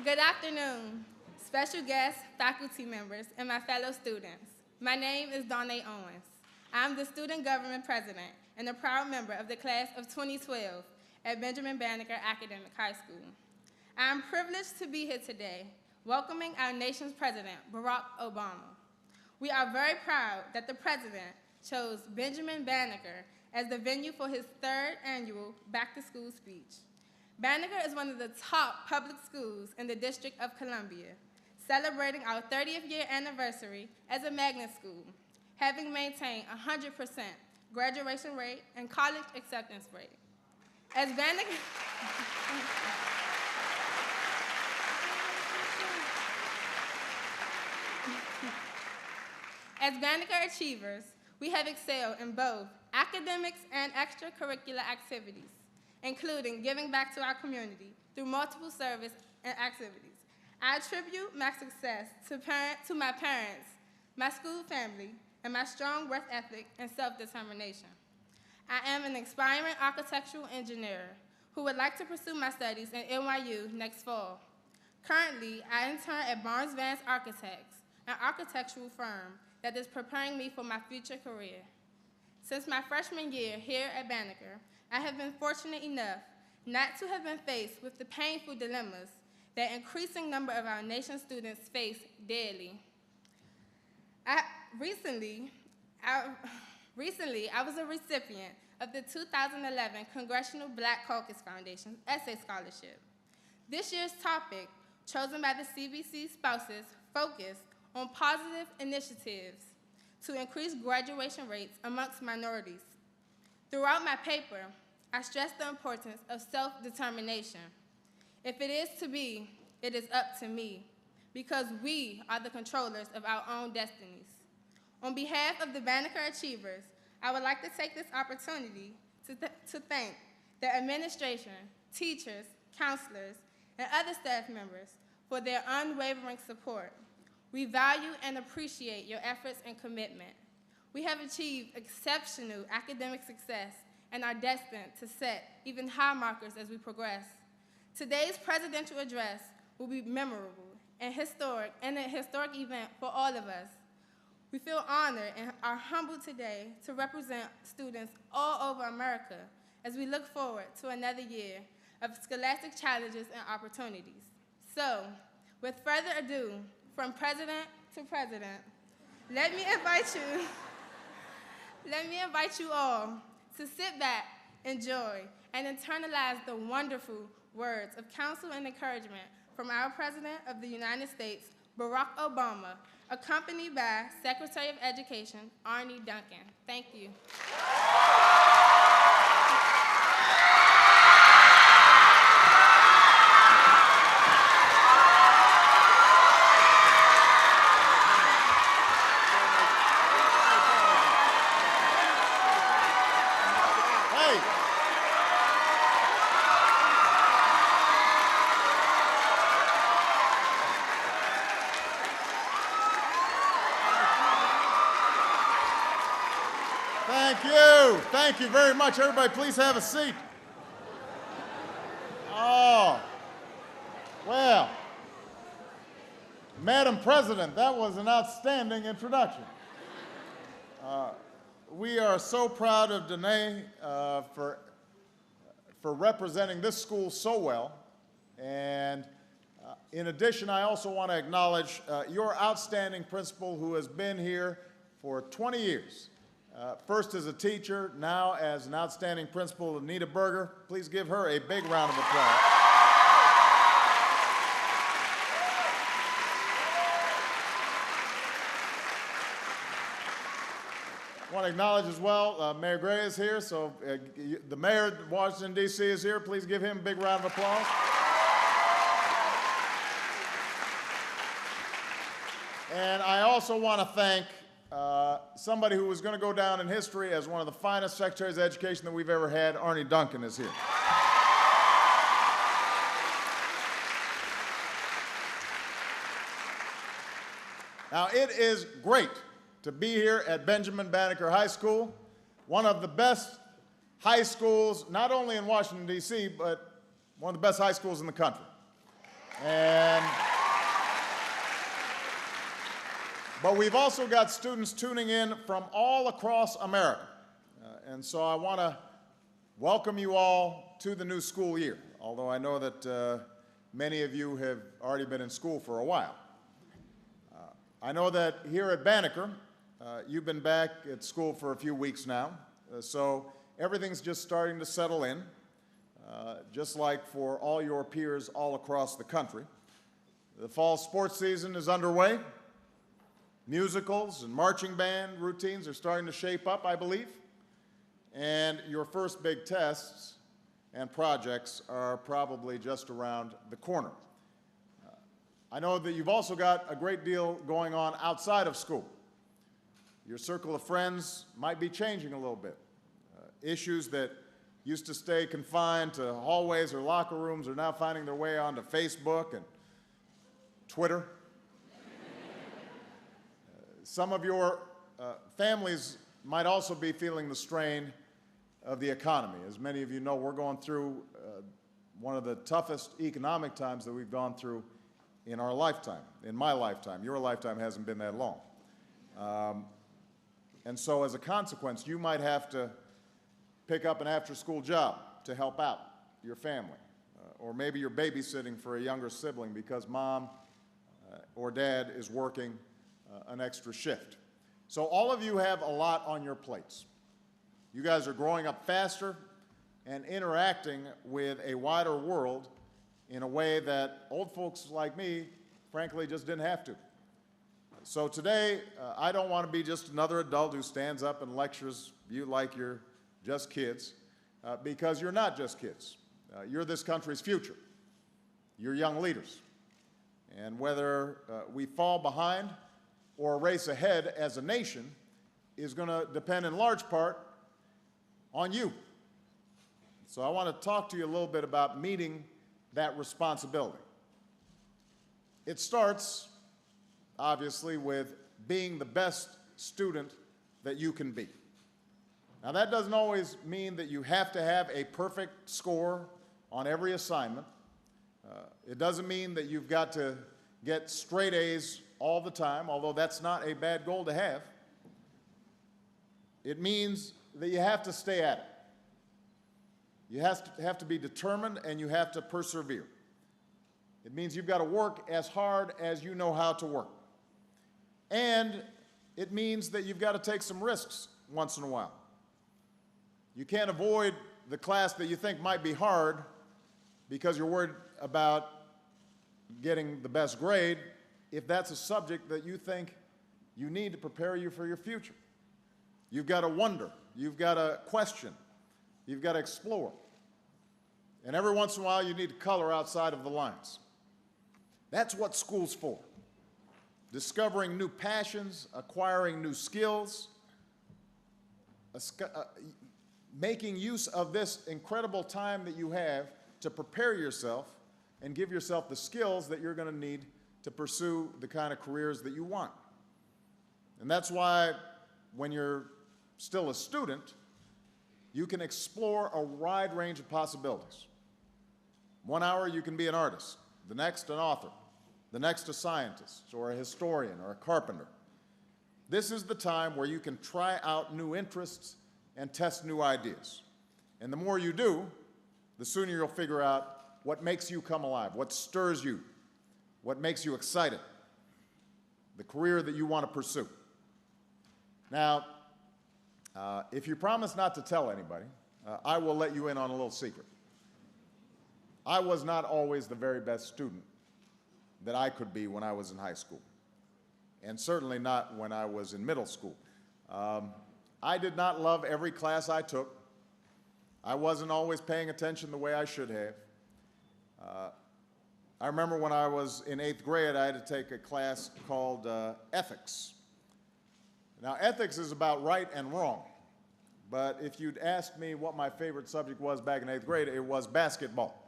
Good afternoon, special guests, faculty members, and my fellow students. My name is Donnay Owens. I'm the student government president and a proud member of the class of 2012 at Benjamin Banneker Academic High School. I am privileged to be here today, welcoming our nation's president, Barack Obama. We are very proud that the president chose Benjamin Banneker as the venue for his third annual back-to-school speech. Banneker is one of the top public schools in the District of Columbia, celebrating our 30th year anniversary as a magnet school, having maintained 100% graduation rate and college acceptance rate. As Banneker achievers, we have excelled in both academics and extracurricular activities, including giving back to our community through multiple service and activities. I attribute my success to my parents, my school family, and my strong work ethic and self-determination. I am an aspiring architectural engineer who would like to pursue my studies at NYU next fall. Currently, I intern at Barnes Vance Architects, an architectural firm that is preparing me for my future career. Since my freshman year here at Banneker, I have been fortunate enough not to have been faced with the painful dilemmas that increasing number of our nation's students face daily. Recently, I was a recipient of the 2011 Congressional Black Caucus Foundation Essay Scholarship. This year's topic, chosen by the CBC spouses, focused on positive initiatives to increase graduation rates amongst minorities. Throughout my paper, I stressed the importance of self-determination. If it is to be, it is up to me, because we are the controllers of our own destinies. On behalf of the Banneker Achievers, I would like to take this opportunity to thank the administration, teachers, counselors, and other staff members for their unwavering support. We value and appreciate your efforts and commitment. We have achieved exceptional academic success and are destined to set even high markers as we progress. Today's presidential address will be memorable and an historic event for all of us. We feel honored and are humbled today to represent students all over America as we look forward to another year of scholastic challenges and opportunities. So, with further ado, from president to president, let me invite you all to sit back, enjoy, and internalize the wonderful words of counsel and encouragement from our President of the United States, Barack Obama, accompanied by Secretary of Education, Arne Duncan. Thank you. Thank you very much. Everybody, please have a seat. Oh, well, Madam President, that was an outstanding introduction. We are so proud of Donnay for representing this school so well. And in addition, I also want to acknowledge your outstanding principal who has been here for 20 years. First as a teacher, now as an outstanding principal, Anita Berger. Please give her a big round of applause. I want to acknowledge as well, Mayor Gray is here, so the mayor of Washington, D.C. is here. Please give him a big round of applause. And I also want to thank somebody who was going to go down in history as one of the finest secretaries of education that we've ever had. Arne Duncan is here. Now, it is great to be here at Benjamin Banneker High School, one of the best high schools, not only in Washington, D.C., but one of the best high schools in the country. And, but we've also got students tuning in from all across America. And so I want to welcome you all to the new school year, although I know that many of you have already been in school for a while. I know that here at Banneker, you've been back at school for a few weeks now, so everything's just starting to settle in, just like for all your peers all across the country. The fall sports season is underway. Musicals and marching band routines are starting to shape up, I believe. And your first big tests and projects are probably just around the corner. I know that you've also got a great deal going on outside of school. Your circle of friends might be changing a little bit. Issues that used to stay confined to hallways or locker rooms are now finding their way onto Facebook and Twitter. Some of your families might also be feeling the strain of the economy. As many of you know, we're going through one of the toughest economic times that we've gone through in our lifetime, in my lifetime. Your lifetime hasn't been that long. And so as a consequence, you might have to pick up an after-school job to help out your family. Or maybe you're babysitting for a younger sibling because mom or dad is working an extra shift. So all of you have a lot on your plates. You guys are growing up faster and interacting with a wider world in a way that old folks like me, frankly, just didn't have to. So today, I don't want to be just another adult who stands up and lectures you like you're just kids, because you're not just kids. You're this country's future. You're young leaders. And whether we fall behind or race ahead as a nation is going to depend in large part on you. So I want to talk to you a little bit about meeting that responsibility. It starts, obviously, with being the best student that you can be. Now, that doesn't always mean that you have to have a perfect score on every assignment. It doesn't mean that you've got to get straight A's all the time, although that's not a bad goal to have. It means that you have to stay at it. You have to be determined, and you have to persevere. It means you've got to work as hard as you know how to work. And it means that you've got to take some risks once in a while. You can't avoid the class that you think might be hard because you're worried about getting the best grade if that's a subject that you think you need to prepare you for your future. You've got to wonder. You've got to question. You've got to explore. And every once in a while, you need to color outside of the lines. That's what school's for. Discovering new passions, acquiring new skills, making use of this incredible time that you have to prepare yourself and give yourself the skills that you're going to need to pursue the kind of careers that you want. And that's why when you're still a student, you can explore a wide range of possibilities. 1 hour you can be an artist, the next an author, the next a scientist or a historian or a carpenter. This is the time where you can try out new interests and test new ideas. And the more you do, the sooner you'll figure out what makes you come alive, what stirs you, what makes you excited, the career that you want to pursue. Now, if you promise not to tell anybody, I will let you in on a little secret. I was not always the very best student that I could be when I was in high school, and certainly not when I was in middle school. I did not love every class I took. I wasn't always paying attention the way I should have. I remember when I was in 8th grade, I had to take a class called ethics. Now, ethics is about right and wrong, but if you'd asked me what my favorite subject was back in 8th grade, it was basketball.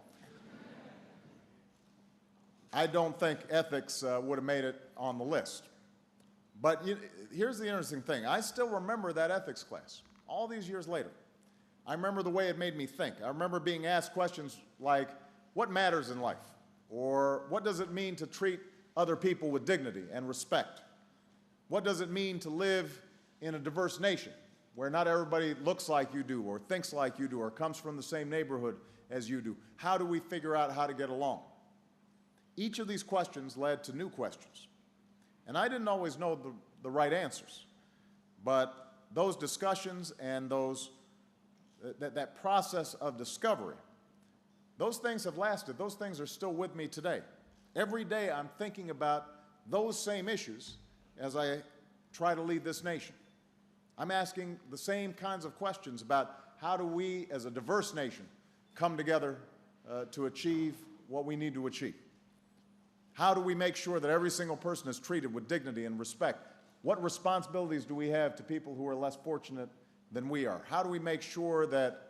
I don't think ethics would have made it on the list. But here's the interesting thing. I still remember that ethics class, all these years later. I remember the way it made me think. I remember being asked questions like, what matters in life? Or what does it mean to treat other people with dignity and respect? What does it mean to live in a diverse nation where not everybody looks like you do or thinks like you do or comes from the same neighborhood as you do? How do we figure out how to get along? Each of these questions led to new questions. And I didn't always know the right answers. But those discussions and that process of discovery, those things have lasted. Those things are still with me today. Every day I'm thinking about those same issues as I try to lead this nation. I'm asking the same kinds of questions about how do we, as a diverse nation, come together to achieve what we need to achieve. How do we make sure that every single person is treated with dignity and respect? What responsibilities do we have to people who are less fortunate than we are? How do we make sure that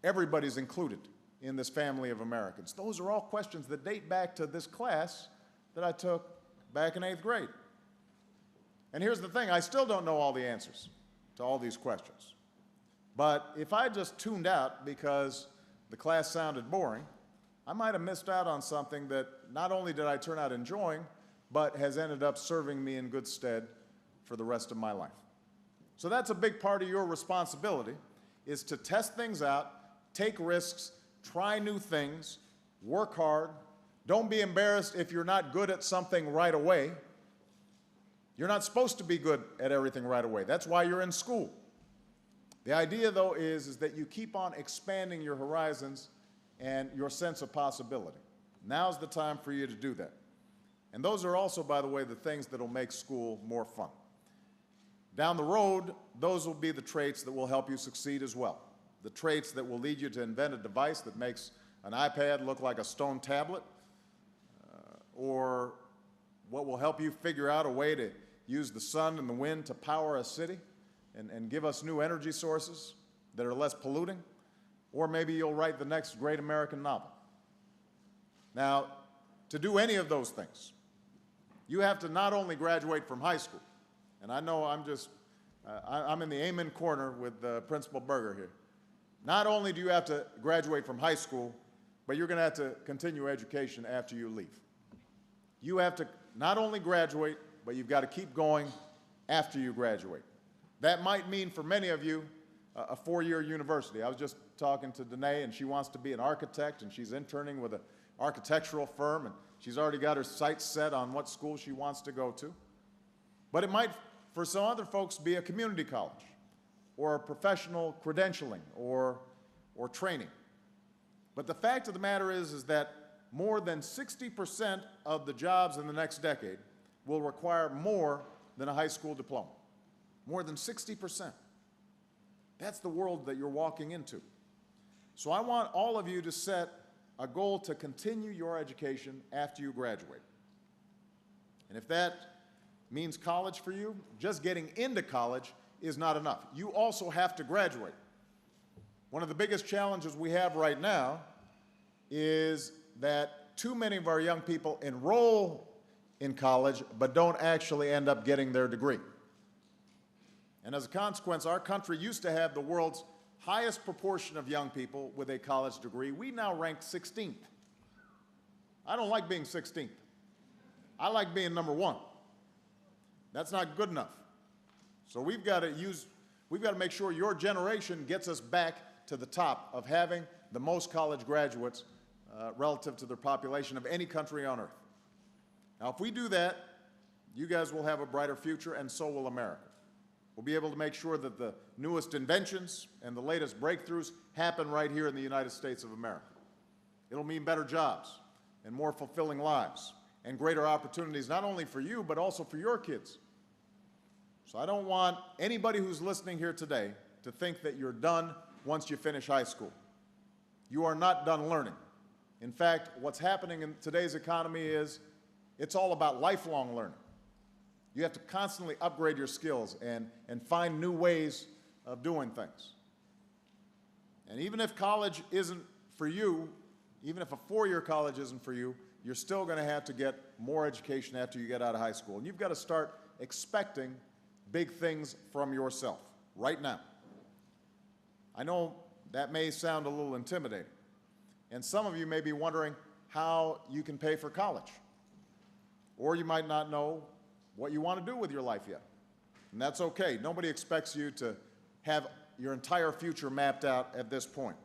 everybody's included in this family of Americans? Those are all questions that date back to this class that I took back in 8th grade. And here's the thing, I still don't know all the answers to all these questions. But if I just tuned out because the class sounded boring, I might have missed out on something that not only did I turn out enjoying, but has ended up serving me in good stead for the rest of my life. So that's a big part of your responsibility, is to test things out, take risks, try new things, work hard. Don't be embarrassed if you're not good at something right away. You're not supposed to be good at everything right away. That's why you're in school. The idea, though, is that you keep on expanding your horizons and your sense of possibility. Now's the time for you to do that. And those are also, by the way, the things that will make school more fun. Down the road, those will be the traits that will help you succeed as well. The traits that will lead you to invent a device that makes an iPad look like a stone tablet, or what will help you figure out a way to use the sun and the wind to power a city and give us new energy sources that are less polluting, or maybe you'll write the next great American novel. Now, to do any of those things, you have to not only graduate from high school, and I know I'm in the amen corner with Principal Berger here. Not only do you have to graduate from high school, but you're going to have to continue education after you leave. You have to not only graduate, but you've got to keep going after you graduate. That might mean for many of you a 4-year university. I was just talking to Danae, and she wants to be an architect, and she's interning with an architectural firm, and she's already got her sights set on what school she wants to go to. But it might, for some other folks, be a community college or a professional credentialing or training. But the fact of the matter is that more than 60% of the jobs in the next decade will require more than a high school diploma. More than 60%. That's the world that you're walking into. So I want all of you to set a goal to continue your education after you graduate. And if that means college for you, just getting into college is not enough. You also have to graduate. One of the biggest challenges we have right now is that too many of our young people enroll in college but don't actually end up getting their degree. And as a consequence, our country used to have the world's highest proportion of young people with a college degree. We now rank 16th. I don't like being 16th. I like being number 1. That's not good enough. So we've got to make sure your generation gets us back to the top of having the most college graduates relative to their population of any country on earth. Now, if we do that, you guys will have a brighter future, and so will America. We'll be able to make sure that the newest inventions and the latest breakthroughs happen right here in the United States of America. It'll mean better jobs and more fulfilling lives and greater opportunities, not only for you, but also for your kids. So I don't want anybody who's listening here today to think that you're done once you finish high school. You are not done learning. In fact, what's happening in today's economy is it's all about lifelong learning. You have to constantly upgrade your skills and find new ways of doing things. And even if college isn't for you, even if a 4-year college isn't for you, you're still going to have to get more education after you get out of high school. And you've got to start expecting big things from yourself right now. I know that may sound a little intimidating. And some of you may be wondering, how you can pay for college. Or you might not know what you want to do with your life yet. And that's okay. Nobody expects you to have your entire future mapped out at this point.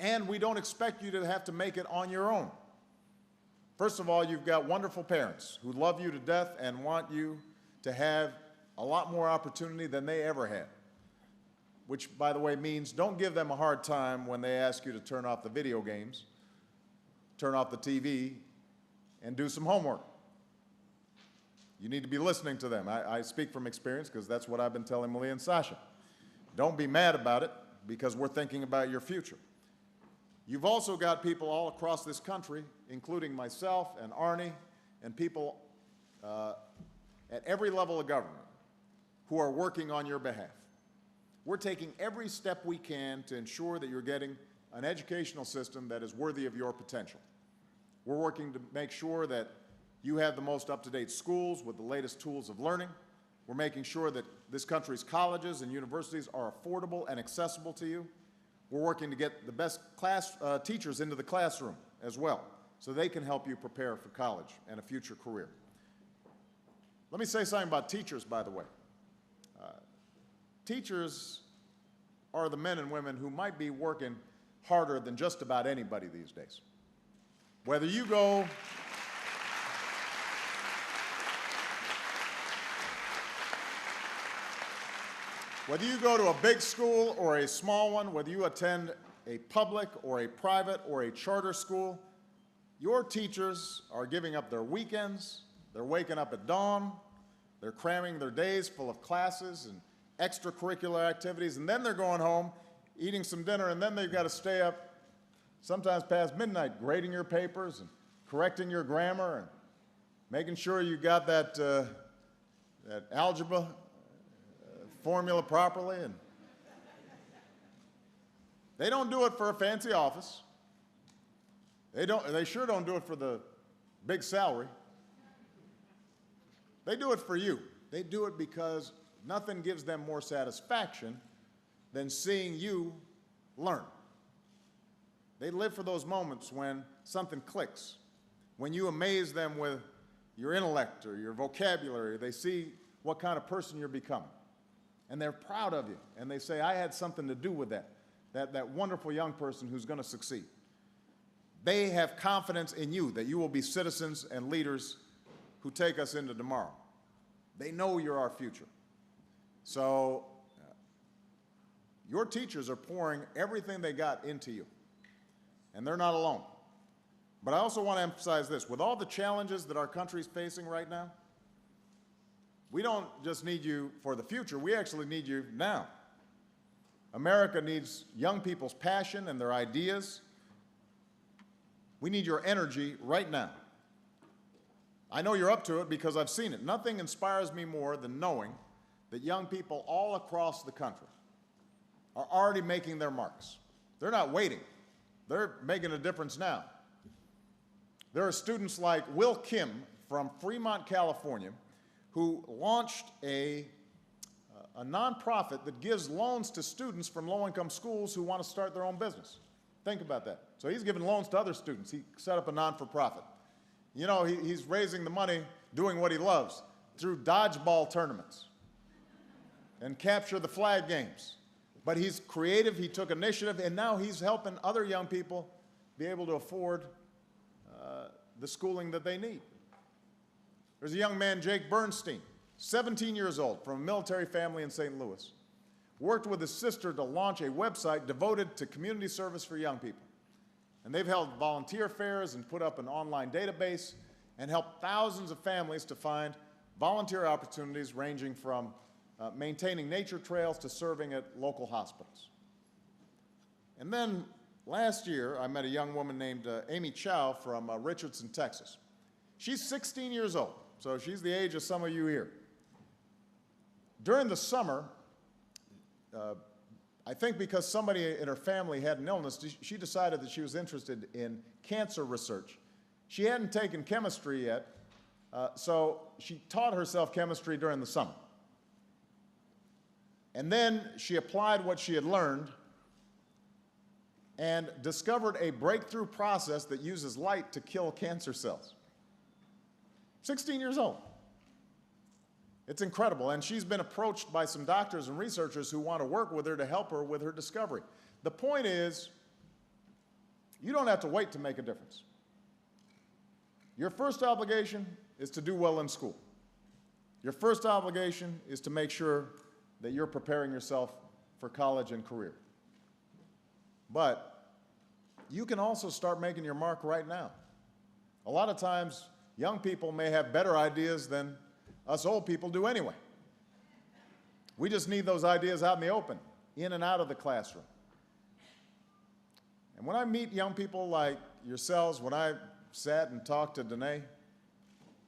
And we don't expect you to have to make it on your own. First of all, you've got wonderful parents who love you to death and want you to have a lot more opportunity than they ever had. Which, by the way, means don't give them a hard time when they ask you to turn off the video games, turn off the TV, and do some homework. You need to be listening to them. I speak from experience because that's what I've been telling Malia and Sasha. Don't be mad about it because we're thinking about your future. You've also got people all across this country, including myself and Arnie, and people at every level of government who are working on your behalf. We're taking every step we can to ensure that you're getting an educational system that is worthy of your potential. We're working to make sure that you have the most up-to-date schools with the latest tools of learning. We're making sure that this country's colleges and universities are affordable and accessible to you. We're working to get the best teachers into the classroom as well, so they can help you prepare for college and a future career. Let me say something about teachers, by the way. Teachers are the men and women who might be working harder than just about anybody these days. Whether you go to a big school or a small one, whether you attend a public or a private or a charter school, your teachers are giving up their weekends, they're waking up at dawn, they're cramming their days full of classes and extracurricular activities, and then they're going home, eating some dinner, and then they've got to stay up sometimes past midnight grading your papers and correcting your grammar and making sure you got that algebra formula properly. And they don't do it for a fancy office. They sure don't do it for the big salary. They do it for you. They do it because nothing gives them more satisfaction than seeing you learn. They live for those moments when something clicks, when you amaze them with your intellect or your vocabulary. They see what kind of person you're becoming. And they're proud of you. And they say, I had something to do with that wonderful young person who's going to succeed. They have confidence in you that you will be citizens and leaders who take us into tomorrow. They know you're our future. So your teachers are pouring everything they got into you. And they're not alone. But I also want to emphasize this. With all the challenges that our country is facing right now, we don't just need you for the future, we actually need you now. America needs young people's passion and their ideas. We need your energy right now. I know you're up to it because I've seen it. Nothing inspires me more than knowing that young people all across the country are already making their marks. They're not waiting. They're making a difference now. There are students like Will Kim from Fremont, California, who launched a nonprofit that gives loans to students from low-income schools who want to start their own business. Think about that. So he's giving loans to other students. He set up a non-for-profit. You know, he's raising the money doing what he loves through dodgeball tournaments and capture the flag games. But he's creative, he took initiative, and now he's helping other young people be able to afford the schooling that they need. There's a young man, Jake Bernstein, 17 years old, from a military family in St. Louis. Worked with his sister to launch a website devoted to community service for young people. And they've held volunteer fairs and put up an online database and helped thousands of families to find volunteer opportunities ranging from maintaining nature trails to serving at local hospitals. And then last year, I met a young woman named Amy Chow from Richardson, Texas. She's 16 years old, so she's the age of some of you here. During the summer, I think because somebody in her family had an illness, she decided that she was interested in cancer research. She hadn't taken chemistry yet, so she taught herself chemistry during the summer. And then she applied what she had learned and discovered a breakthrough process that uses light to kill cancer cells. 16 years old. It's incredible, and she's been approached by some doctors and researchers who want to work with her to help her with her discovery. The point is, you don't have to wait to make a difference. Your first obligation is to do well in school. Your first obligation is to make sure that you're preparing yourself for college and career. But you can also start making your mark right now. A lot of times, young people may have better ideas than us old people do anyway. We just need those ideas out in the open, in and out of the classroom. And when I meet young people like yourselves, when I sat and talked to Danae,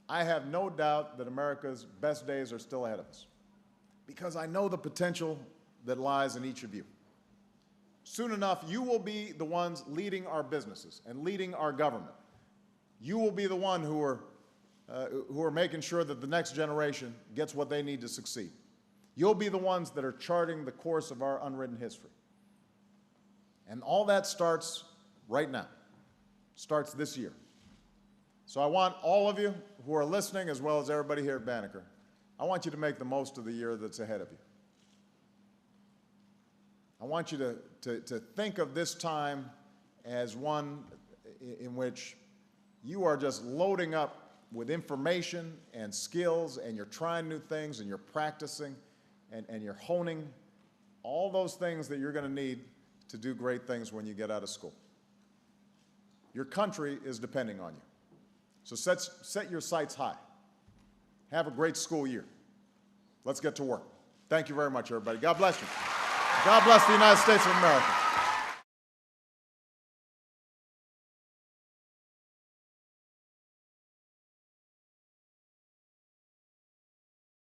I have no doubt that America's best days are still ahead of us, because I know the potential that lies in each of you. Soon enough, you will be the ones leading our businesses and leading our government. You will be the one who are making sure that the next generation gets what they need to succeed. You'll be the ones that are charting the course of our unwritten history. And all that starts right now, starts this year. So I want all of you who are listening, as well as everybody here at Banneker, I want you to make the most of the year that's ahead of you. I want you to think of this time as one in which you are just loading up with information and skills, and you're trying new things, and you're practicing, and you're honing all those things that you're going to need to do great things when you get out of school. Your country is depending on you. So set your sights high. Have a great school year. Let's get to work. Thank you very much, everybody. God bless you. God bless the United States of America.